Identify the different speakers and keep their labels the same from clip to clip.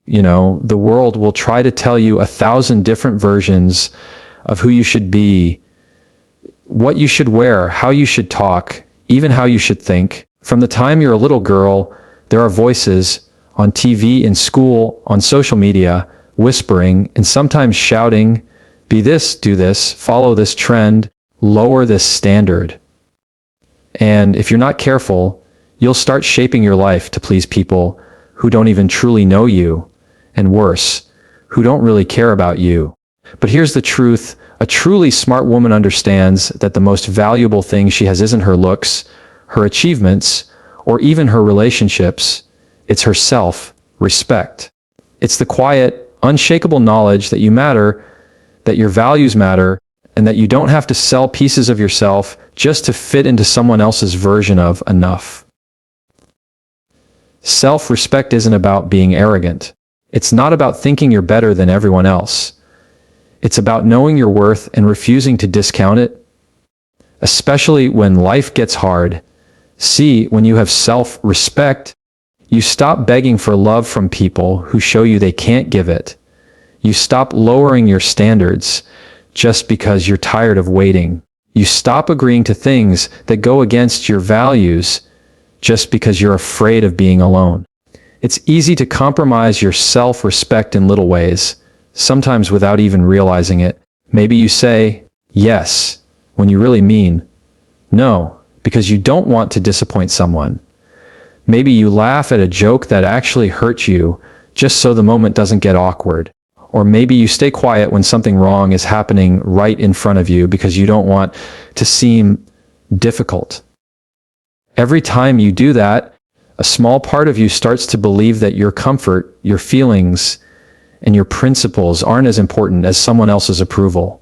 Speaker 1: The world will try to tell you 1,000 different versions of who you should be, what you should wear, how you should talk, even how you should think. From the time you're a little girl, there are voices on TV, in school, on social media, whispering and sometimes shouting, be this, do this, follow this trend, lower this standard. And if you're not careful, you'll start shaping your life to please people who don't even truly know you, and worse, who don't really care about you. But here's the truth. A truly smart woman understands that the most valuable thing she has isn't her looks, her achievements, or even her relationships. It's her self-respect. It's the quiet, unshakable knowledge that you matter, that your values matter, and that you don't have to sell pieces of yourself just to fit into someone else's version of enough. Self-respect isn't about being arrogant. It's not about thinking you're better than everyone else. It's about knowing your worth and refusing to discount it, especially when life gets hard. See, when you have self-respect, you stop begging for love from people who show you they can't give it. You stop lowering your standards just because you're tired of waiting. You stop agreeing to things that go against your values just because you're afraid of being alone. It's easy to compromise your self-respect in little ways, sometimes without even realizing it. Maybe you say yes when you really mean no, because you don't want to disappoint someone. Maybe you laugh at a joke that actually hurts you just so the moment doesn't get awkward. Or maybe you stay quiet when something wrong is happening right in front of you because you don't want to seem difficult. Every time you do that, a small part of you starts to believe that your comfort, your feelings, and your principles aren't as important as someone else's approval.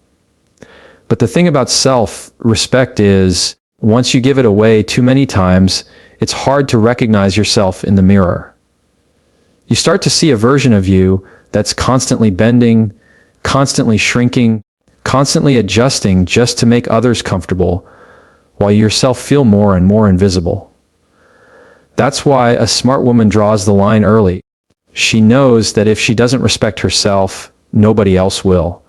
Speaker 1: But the thing about self-respect is, once you give it away too many times, it's hard to recognize yourself in the mirror. You start to see a version of you that's constantly bending, constantly shrinking, constantly adjusting just to make others comfortable, while you yourself feel more and more invisible. That's why a smart woman draws the line early. She knows that if she doesn't respect herself, nobody else will.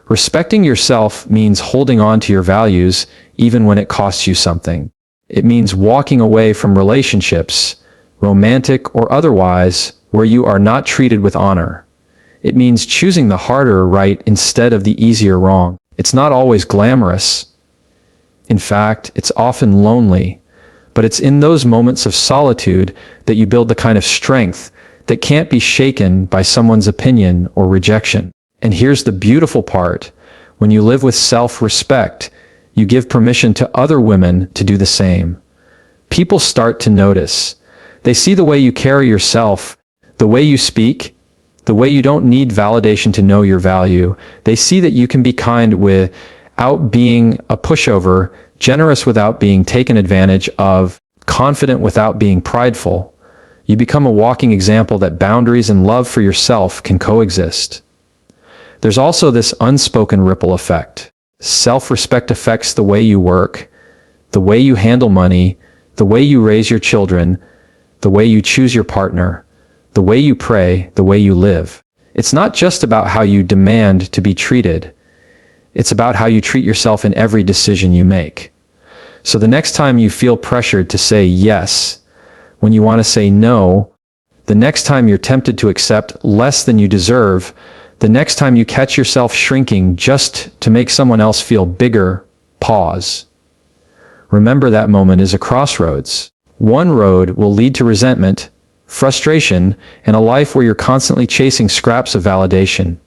Speaker 1: Respecting yourself means holding on to your values even when it costs you something. It means walking away from relationships, romantic or otherwise, where you are not treated with honor. It means choosing the harder right instead of the easier wrong. It's not always glamorous. In fact, it's often lonely. But it's in those moments of solitude that you build the kind of strength that can't be shaken by someone's opinion or rejection. And here's the beautiful part. When you live with self-respect, you give permission to other women to do the same. People start to notice. They see the way you carry yourself, the way you speak, the way you don't need validation to know your value. They see that you can be kind without being a pushover, generous without being taken advantage of, confident without being prideful. You become a walking example that boundaries and love for yourself can coexist. There's also this unspoken ripple effect. Self-respect affects the way you work, the way you handle money, the way you raise your children, the way you choose your partner, the way you pray, the way you live. It's not just about how you demand to be treated. It's about how you treat yourself in every decision you make. So the next time you feel pressured to say yes, when you want to say no, the next time you're tempted to accept less than you deserve, the next time you catch yourself shrinking just to make someone else feel bigger, pause. Remember that moment is a crossroads. One road will lead to resentment, frustration, and a life where you're constantly chasing scraps of validation.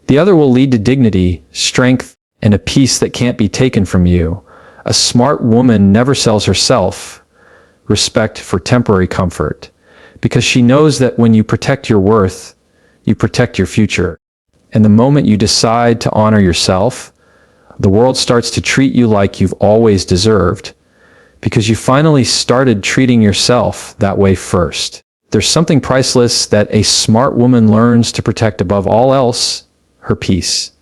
Speaker 1: The other will lead to dignity, strength, and a peace that can't be taken from you. A smart woman never sells herself respect for temporary comfort, because she knows that when you protect your worth, you protect your future. And the moment you decide to honor yourself, the world starts to treat you like you've always deserved, because you finally started treating yourself that way first. There's something priceless that a smart woman learns to protect above all else: her peace.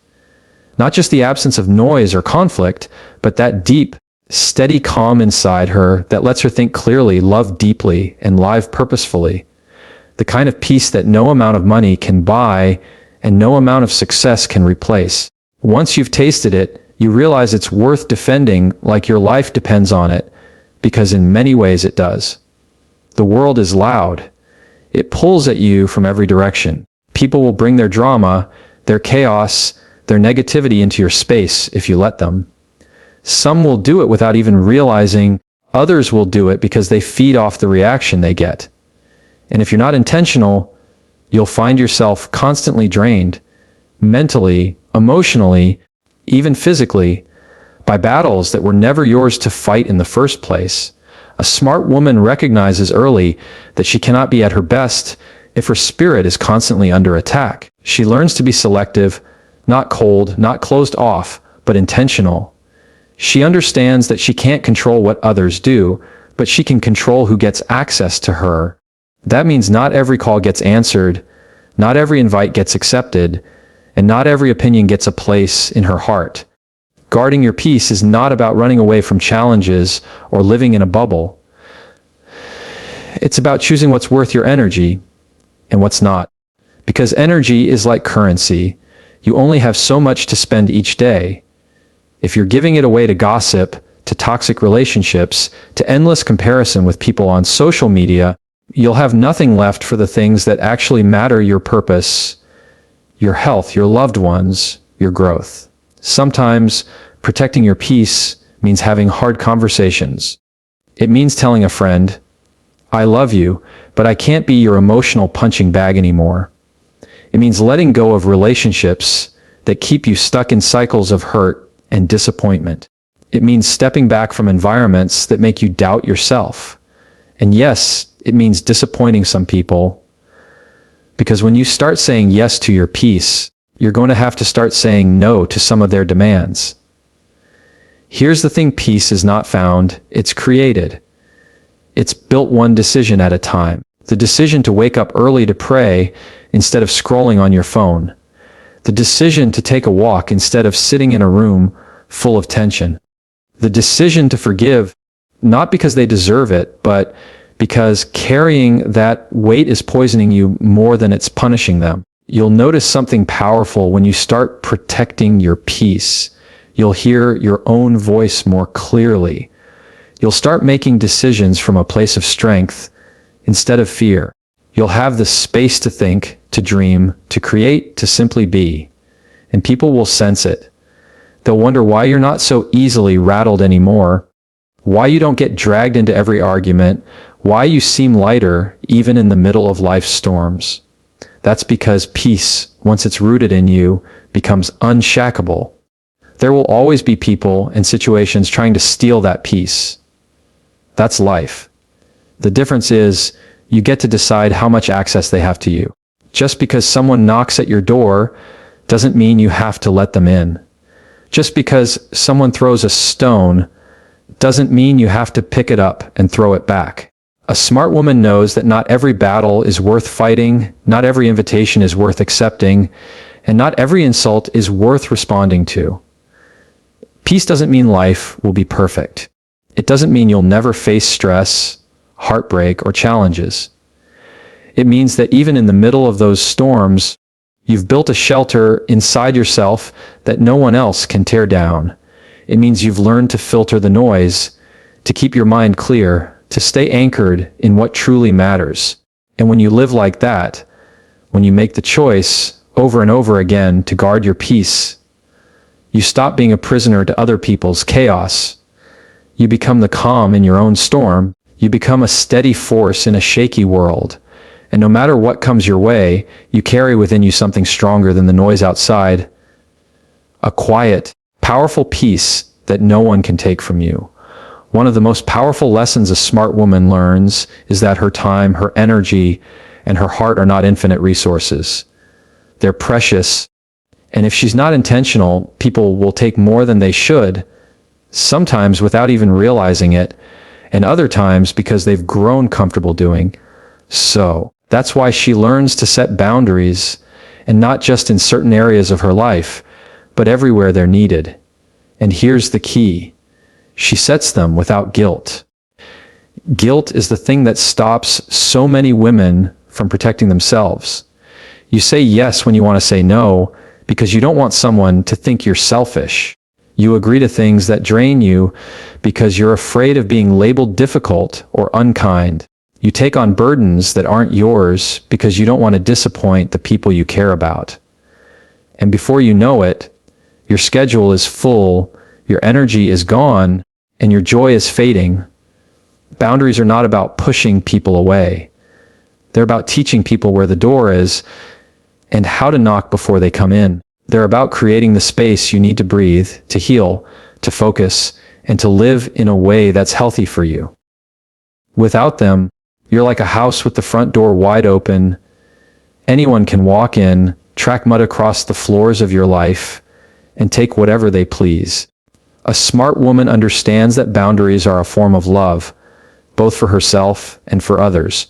Speaker 1: Not just the absence of noise or conflict, but that deep, steady calm inside her that lets her think clearly, love deeply, and live purposefully. The kind of peace that no amount of money can buy and no amount of success can replace. Once you've tasted it, you realize it's worth defending like your life depends on it, because in many ways it does. The world is loud. It pulls at you from every direction. People will bring their drama, their chaos, their negativity into your space if you let them. Some will do it without even realizing. Others will do it because they feed off the reaction they get. And if you're not intentional, you'll find yourself constantly drained, mentally, emotionally, even physically, by battles that were never yours to fight in the first place. A smart woman recognizes early that she cannot be at her best if her spirit is constantly under attack. She learns to be selective, not cold, not closed off, but intentional. She understands that she can't control what others do, but she can control who gets access to her. That means not every call gets answered, not every invite gets accepted, and not every opinion gets a place in her heart. Guarding your peace is not about running away from challenges or living in a bubble. It's about choosing what's worth your energy and what's not. Because energy is like currency. You only have so much to spend each day. If you're giving it away to gossip, to toxic relationships, to endless comparison with people on social media, you'll have nothing left for the things that actually matter: your purpose, your health, your loved ones, your growth. Sometimes protecting your peace means having hard conversations. It means telling a friend, "I love you, but I can't be your emotional punching bag anymore." It means letting go of relationships that keep you stuck in cycles of hurt and disappointment. It means stepping back from environments that make you doubt yourself. And yes, it means disappointing some people, because when you start saying yes to your peace, you're going to have to start saying no to some of their demands. Here's the thing: peace is not found, it's created. It's built one decision at a time. The decision to wake up early to pray instead of scrolling on your phone. The decision to take a walk instead of sitting in a room full of tension. The decision to forgive, not because they deserve it, but because carrying that weight is poisoning you more than it's punishing them. You'll notice something powerful when you start protecting your peace. You'll hear your own voice more clearly. You'll start making decisions from a place of strength instead of fear. You'll have the space to think, to dream, to create, to simply be. And people will sense it. They'll wonder why you're not so easily rattled anymore, why you don't get dragged into every argument, why you seem lighter even in the middle of life's storms. That's because peace, once it's rooted in you, becomes unshakable. There will always be people and situations trying to steal that peace. That's life. The difference is you get to decide how much access they have to you. Just because someone knocks at your door doesn't mean you have to let them in. Just because someone throws a stone doesn't mean you have to pick it up and throw it back. A smart woman knows that not every battle is worth fighting, not every invitation is worth accepting, and not every insult is worth responding to. Peace doesn't mean life will be perfect. It doesn't mean you'll never face stress, heartbreak, or challenges. It means that even in the middle of those storms, you've built a shelter inside yourself that no one else can tear down. It means you've learned to filter the noise, to keep your mind clear, to stay anchored in what truly matters. And when you live like that, when you make the choice over and over again to guard your peace, you stop being a prisoner to other people's chaos. You become the calm in your own storm. You become a steady force in a shaky world. And no matter what comes your way, you carry within you something stronger than the noise outside. A quiet, powerful peace that no one can take from you. One of the most powerful lessons a smart woman learns is that her time, her energy, and her heart are not infinite resources. They're precious. And if she's not intentional, people will take more than they should, sometimes without even realizing it, and other times because they've grown comfortable doing so. That's why she learns to set boundaries, and not just in certain areas of her life, but everywhere they're needed. And here's the key. She sets them without guilt. Guilt is the thing that stops so many women from protecting themselves. You say yes when you want to say no because you don't want someone to think you're selfish. You agree to things that drain you because you're afraid of being labeled difficult or unkind. You take on burdens that aren't yours because you don't want to disappoint the people you care about. And before you know it, your schedule is full, your energy is gone, and your joy is fading. Boundaries are not about pushing people away. They're about teaching people where the door is and how to knock before they come in. They're about creating the space you need to breathe, to heal, to focus, and to live in a way that's healthy for you. Without them, you're like a house with the front door wide open. Anyone can walk in, track mud across the floors of your life, and take whatever they please. A smart woman understands that boundaries are a form of love, both for herself and for others.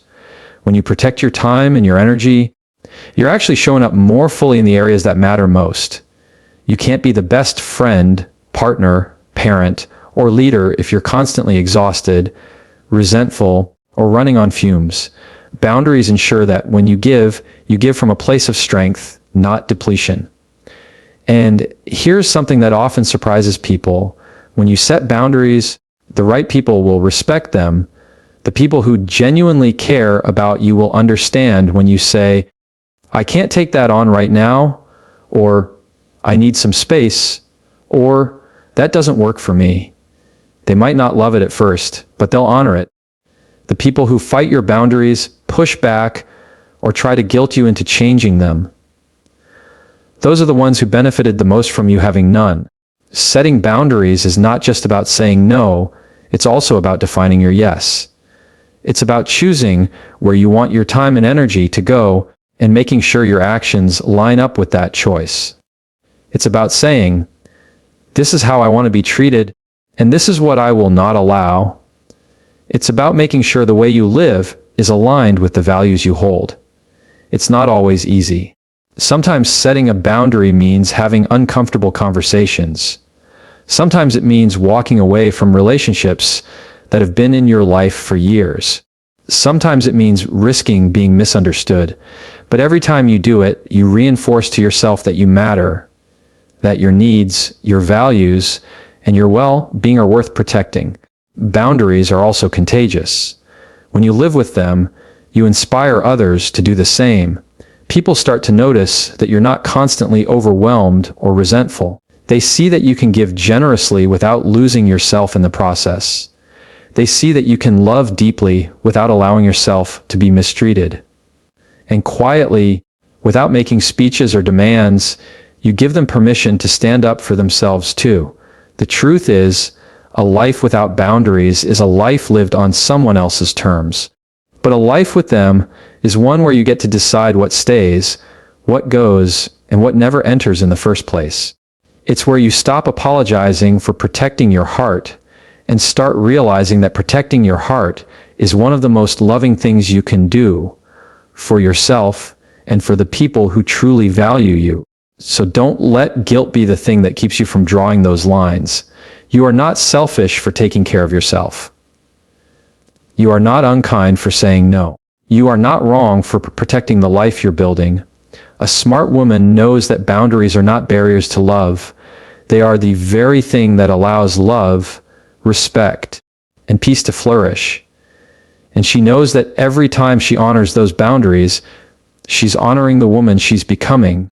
Speaker 1: When you protect your time and your energy, you're actually showing up more fully in the areas that matter most. You can't be the best friend, partner, parent, or leader if you're constantly exhausted, resentful, or running on fumes. Boundaries ensure that when you give from a place of strength, not depletion. And here's something that often surprises people. When you set boundaries, the right people will respect them. The people who genuinely care about you will understand when you say, I can't take that on right now, or I need some space, or that doesn't work for me. They might not love it at first, but they'll honor it. The people who fight your boundaries, push back, or try to guilt you into changing them, those are the ones who benefited the most from you having none. Setting boundaries is not just about saying no, it's also about defining your yes. It's about choosing where you want your time and energy to go and making sure your actions line up with that choice. It's about saying, this is how I want to be treated, and this is what I will not allow. It's about making sure the way you live is aligned with the values you hold. It's not always easy. Sometimes setting a boundary means having uncomfortable conversations. Sometimes it means walking away from relationships that have been in your life for years. Sometimes it means risking being misunderstood. But every time you do it, you reinforce to yourself that you matter, that your needs, your values, and your well-being are worth protecting. Boundaries are also contagious. When you live with them, you inspire others to do the same. People start to notice that you're not constantly overwhelmed or resentful. They see that you can give generously without losing yourself in the process. They see that you can love deeply without allowing yourself to be mistreated. And quietly, without making speeches or demands, you give them permission to stand up for themselves too. The truth is, a life without boundaries is a life lived on someone else's terms. But a life with them is one where you get to decide what stays, what goes, and what never enters in the first place. It's where you stop apologizing for protecting your heart and start realizing that protecting your heart is one of the most loving things you can do for yourself and for the people who truly value you. So don't let guilt be the thing that keeps you from drawing those lines. You are not selfish for taking care of yourself. You are not unkind for saying no. You are not wrong for protecting the life you're building. A smart woman knows that boundaries are not barriers to love. They are the very thing that allows love, respect, and peace to flourish. And she knows that every time she honors those boundaries, she's honoring the woman she's becoming.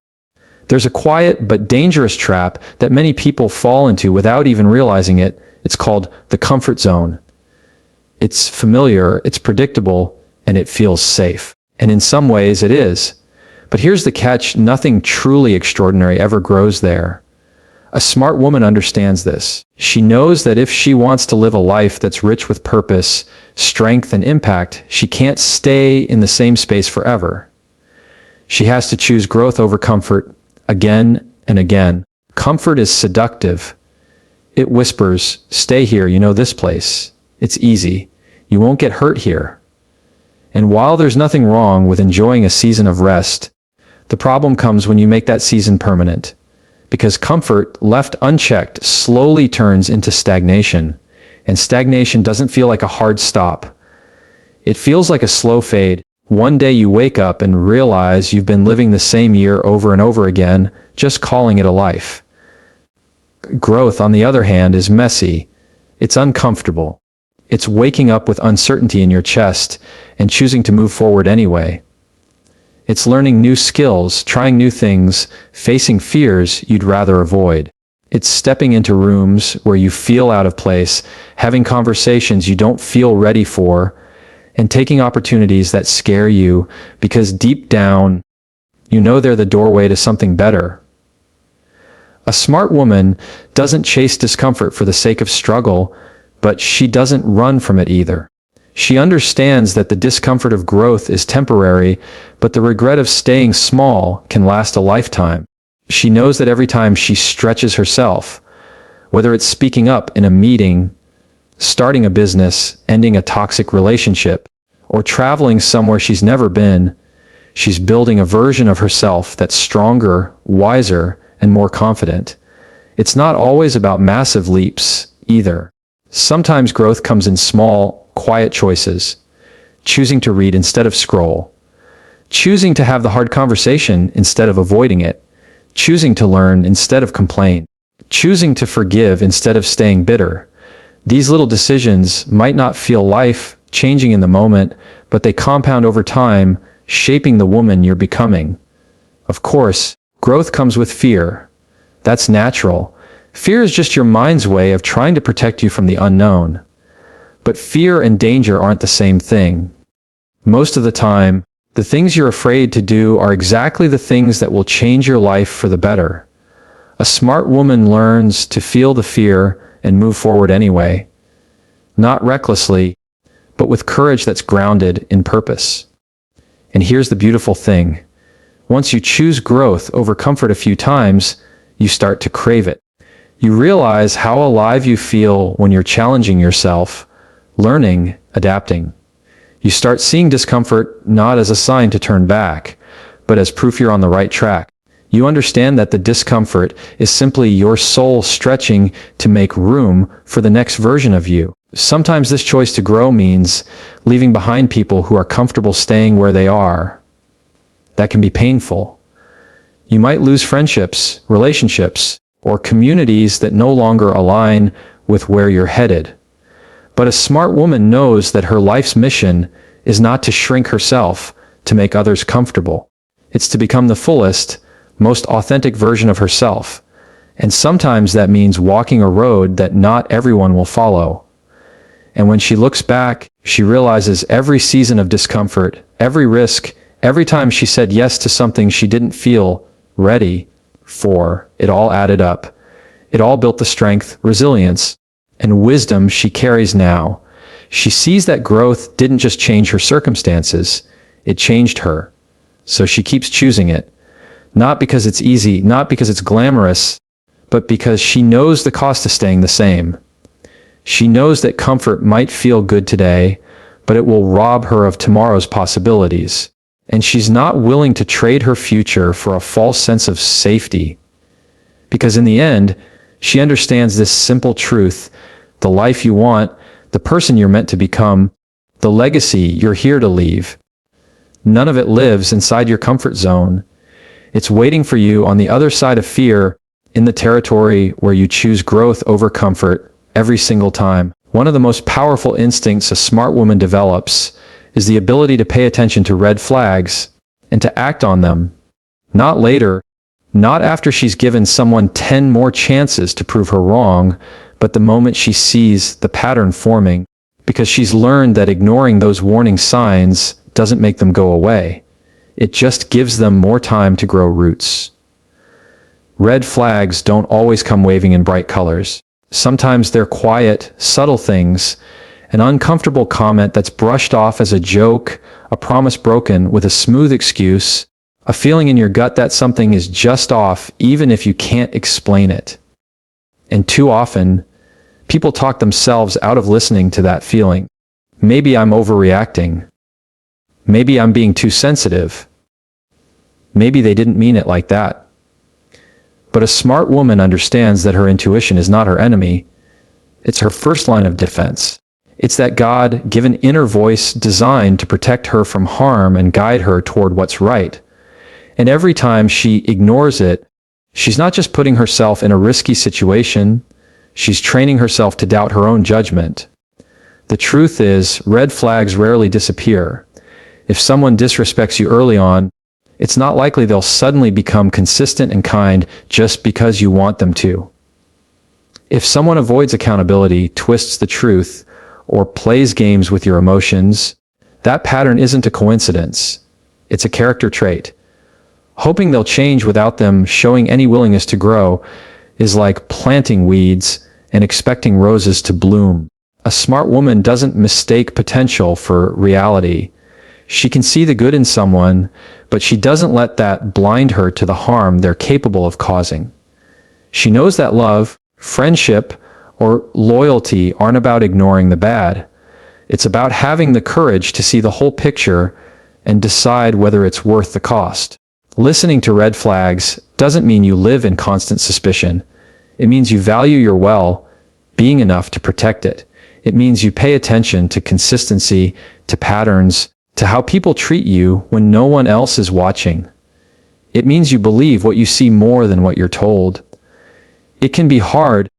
Speaker 1: There's a quiet but dangerous trap that many people fall into without even realizing it. It's called the comfort zone. It's familiar, it's predictable, and it feels safe. And in some ways it is. But here's the catch: nothing truly extraordinary ever grows there. A smart woman understands this. She knows that if she wants to live a life that's rich with purpose, strength, and impact, she can't stay in the same space forever. She has to choose growth over comfort again and again. Comfort is seductive. It whispers, stay here, you know this place. It's easy. You won't get hurt here. And while there's nothing wrong with enjoying a season of rest, the problem comes when you make that season permanent. Because comfort, left unchecked, slowly turns into stagnation. And stagnation doesn't feel like a hard stop. It feels like a slow fade, One day you wake up and realize you've been living the same year over and over again, just calling it a life. Growth, on the other hand, is messy. It's uncomfortable. It's waking up with uncertainty in your chest and choosing to move forward anyway. It's learning new skills, trying new things, facing fears you'd rather avoid. It's stepping into rooms where you feel out of place, having conversations you don't feel ready for, and taking opportunities that scare you because deep down, you know they're the doorway to something better. A smart woman doesn't chase discomfort for the sake of struggle, but she doesn't run from it either. She understands that the discomfort of growth is temporary, but the regret of staying small can last a lifetime. She knows that every time she stretches herself, whether it's speaking up in a meeting, starting a business, ending a toxic relationship, or traveling somewhere she's never been, she's building a version of herself that's stronger, wiser, and more confident. It's not always about massive leaps either. Sometimes growth comes in small, quiet choices. Choosing to read instead of scroll. Choosing to have the hard conversation instead of avoiding it. Choosing to learn instead of complain. Choosing to forgive instead of staying bitter. These little decisions might not feel life-changing in the moment, but they compound over time, shaping the woman you're becoming. Of course, growth comes with fear. That's natural. Fear is just your mind's way of trying to protect you from the unknown. But fear and danger aren't the same thing. Most of the time, the things you're afraid to do are exactly the things that will change your life for the better. A smart woman learns to feel the fear and move forward anyway. Not recklessly, but with courage that's grounded in purpose. And here's the beautiful thing. Once you choose growth over comfort a few times, you start to crave it. You realize how alive you feel when you're challenging yourself, learning, adapting. You start seeing discomfort not as a sign to turn back, but as proof you're on the right track. You understand that the discomfort is simply your soul stretching to make room for the next version of you. Sometimes this choice to grow means leaving behind people who are comfortable staying where they are. That can be painful. You might lose friendships, relationships, or communities that no longer align with where you're headed. But a smart woman knows that her life's mission is not to shrink herself to make others comfortable. It's to become the fullest, most authentic version of herself. And sometimes that means walking a road that not everyone will follow. And when she looks back, she realizes every season of discomfort, every risk, every time she said yes to something she didn't feel ready for, it all added up. It all built the strength, resilience, and wisdom she carries now. She sees that growth didn't just change her circumstances, it changed her. So she keeps choosing it. Not because it's easy, not because it's glamorous, but because she knows the cost of staying the same. She knows that comfort might feel good today, but it will rob her of tomorrow's possibilities. And she's not willing to trade her future for a false sense of safety. Because in the end, she understands this simple truth: the life you want, the person you're meant to become, the legacy you're here to leave. None of it lives inside your comfort zone. It's waiting for you on the other side of fear, in the territory where you choose growth over comfort every single time. One of the most powerful instincts a smart woman develops is the ability to pay attention to red flags and to act on them. Not later, not after she's given someone 10 more chances to prove her wrong, but the moment she sees the pattern forming, because she's learned that ignoring those warning signs doesn't make them go away. It just gives them more time to grow roots. Red flags don't always come waving in bright colors. Sometimes they're quiet, subtle things, an uncomfortable comment that's brushed off as a joke, a promise broken with a smooth excuse, a feeling in your gut that something is just off even if you can't explain it. And too often, people talk themselves out of listening to that feeling. Maybe I'm overreacting. Maybe I'm being too sensitive. Maybe they didn't mean it like that. But a smart woman understands that her intuition is not her enemy. It's her first line of defense. It's that God-given inner voice designed to protect her from harm and guide her toward what's right. And every time she ignores it, she's not just putting herself in a risky situation, she's training herself to doubt her own judgment. The truth is, red flags rarely disappear. If someone disrespects you early on, it's not likely they'll suddenly become consistent and kind just because you want them to. If someone avoids accountability, twists the truth, or plays games with your emotions, that pattern isn't a coincidence. It's a character trait. Hoping they'll change without them showing any willingness to grow is like planting weeds and expecting roses to bloom. A smart woman doesn't mistake potential for reality. She can see the good in someone, but she doesn't let that blind her to the harm they're capable of causing. She knows that love, friendship, or loyalty aren't about ignoring the bad. It's about having the courage to see the whole picture and decide whether it's worth the cost. Listening to red flags doesn't mean you live in constant suspicion. It means you value your well-being enough to protect it. It means you pay attention to consistency, to patterns, to how people treat you when no one else is watching. It means you believe what you see more than what you're told. It can be hard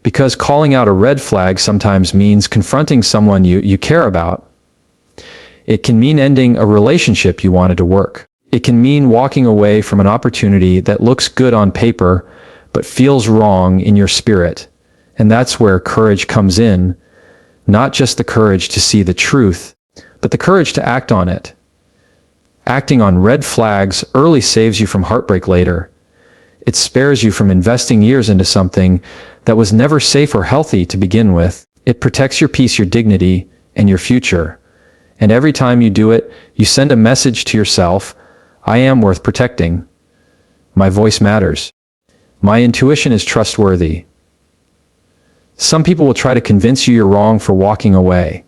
Speaker 1: because calling out a red flag sometimes means confronting someone you care about. It can mean ending a relationship you wanted to work. It can mean walking away from an opportunity that looks good on paper but feels wrong in your spirit. And that's where courage comes in. Not just the courage to see the truth, but the courage to act on it. Acting on red flags early saves you from heartbreak later. It spares you from investing years into something that was never safe or healthy to begin with. It protects your peace, your dignity, and your future. And every time you do it, you send a message to yourself: I am worth protecting. My voice matters. My intuition is trustworthy. Some people will try to convince you you're wrong for walking away.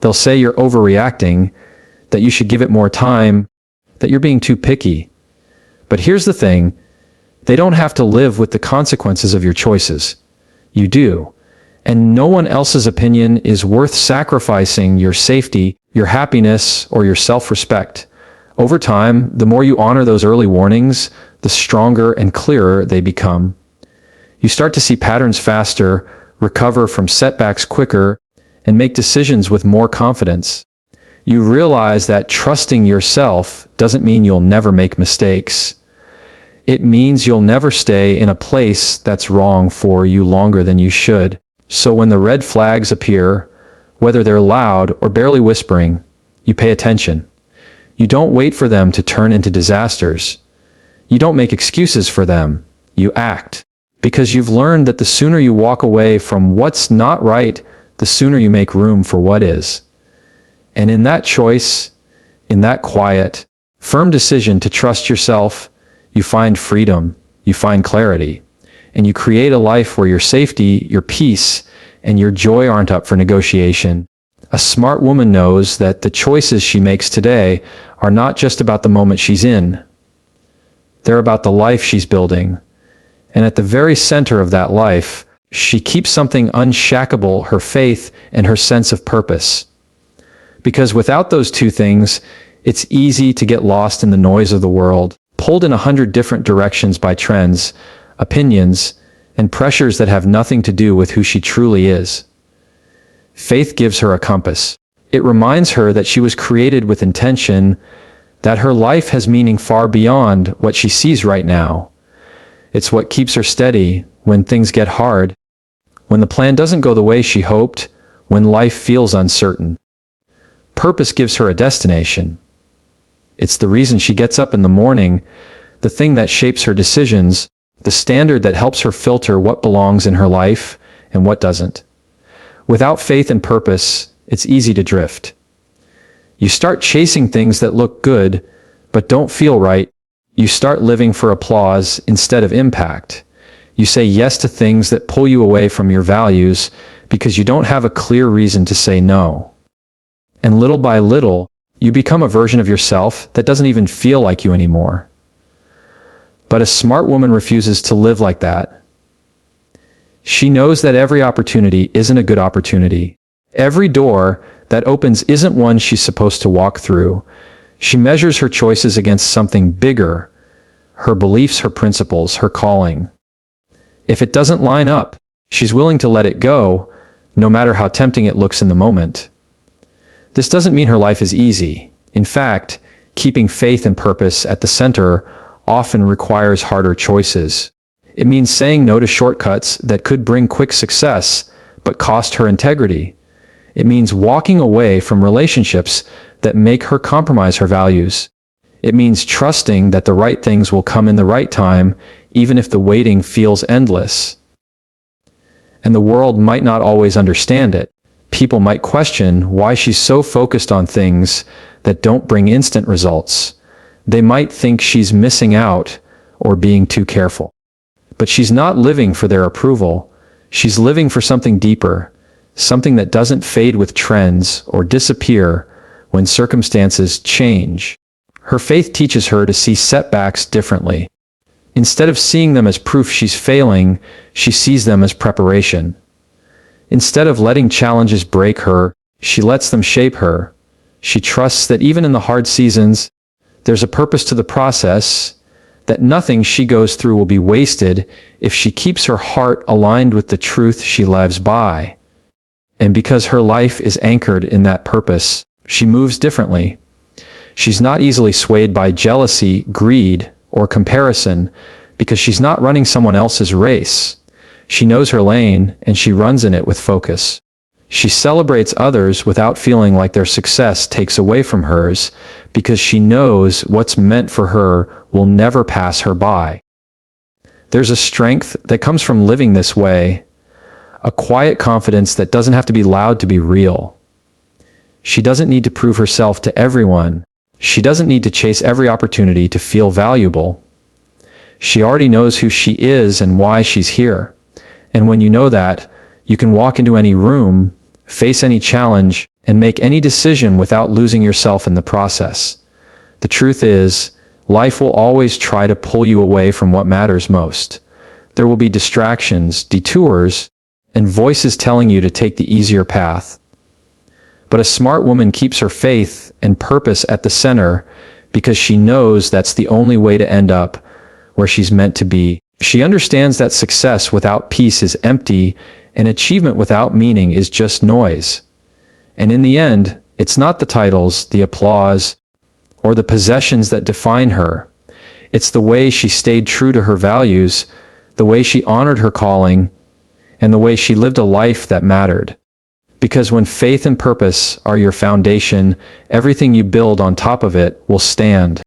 Speaker 1: They'll say you're overreacting, that you should give it more time, that you're being too picky. But here's the thing, they don't have to live with the consequences of your choices. You do. And no one else's opinion is worth sacrificing your safety, your happiness, or your self-respect. Over time, the more you honor those early warnings, the stronger and clearer they become. You start to see patterns faster, recover from setbacks quicker, and make decisions with more confidence. You realize that trusting yourself doesn't mean you'll never make mistakes. It means you'll never stay in a place that's wrong for you longer than you should. So when the red flags appear, whether they're loud or barely whispering, you pay attention. You don't wait for them to turn into disasters. You don't make excuses for them. You act. Because you've learned that the sooner you walk away from what's not right, the sooner you make room for what is. And in that choice, in that quiet, firm decision to trust yourself, you find freedom, you find clarity, and you create a life where your safety, your peace, and your joy aren't up for negotiation. A smart woman knows that the choices she makes today are not just about the moment she's in. They're about the life she's building. And at the very center of that life, she keeps something unshakable: her faith and her sense of purpose. Because without those two things, it's easy to get lost in the noise of the world, pulled in 100 different directions by trends, opinions, and pressures that have nothing to do with who she truly is. Faith gives her a compass. It reminds her that she was created with intention, that her life has meaning far beyond what she sees right now. It's what keeps her steady when things get hard, when the plan doesn't go the way she hoped, when life feels uncertain. Purpose gives her a destination. It's the reason she gets up in the morning, the thing that shapes her decisions, the standard that helps her filter what belongs in her life and what doesn't. Without faith and purpose, it's easy to drift. You start chasing things that look good, but don't feel right. You start living for applause instead of impact. You say yes to things that pull you away from your values because you don't have a clear reason to say no. And little by little, you become a version of yourself that doesn't even feel like you anymore. But a smart woman refuses to live like that. She knows that every opportunity isn't a good opportunity, Every door that opens isn't one she's supposed to walk through. She measures her choices against something bigger, her beliefs, her principles, her calling. If it doesn't line up, she's willing to let it go, no matter how tempting it looks in the moment. This doesn't mean her life is easy. In fact, keeping faith and purpose at the center often requires harder choices. It means saying no to shortcuts that could bring quick success, but cost her integrity. It means walking away from relationships that make her compromise her values. It means trusting that the right things will come in the right time, even if the waiting feels endless. And the world might not always understand it. People might question why she's so focused on things that don't bring instant results. They might think she's missing out or being too careful. But she's not living for their approval. She's living for something deeper, something that doesn't fade with trends or disappear when circumstances change. Her faith teaches her to see setbacks differently. Instead of seeing them as proof she's failing, she sees them as preparation. Instead of letting challenges break her, she lets them shape her. She trusts that even in the hard seasons, there's a purpose to the process, that nothing she goes through will be wasted if she keeps her heart aligned with the truth she lives by. And because her life is anchored in that purpose, she moves differently. She's not easily swayed by jealousy, greed, or comparison because she's not running someone else's race. She knows her lane and she runs in it with focus. She celebrates others without feeling like their success takes away from hers because she knows what's meant for her will never pass her by. There's a strength that comes from living this way, a quiet confidence that doesn't have to be loud to be real. She doesn't need to prove herself to everyone. She doesn't need to chase every opportunity to feel valuable. She already knows who she is and why she's here. And when you know that, you can walk into any room, face any challenge, and make any decision without losing yourself in the process. The truth is, life will always try to pull you away from what matters most. There will be distractions, detours, and voices telling you to take the easier path. But a smart woman keeps her faith and purpose at the center because she knows that's the only way to end up where she's meant to be. She understands that success without peace is empty and achievement without meaning is just noise. And in the end, it's not the titles, the applause, or the possessions that define her. It's the way she stayed true to her values, the way she honored her calling, and the way she lived a life that mattered. Because when faith and purpose are your foundation, everything you build on top of it will stand.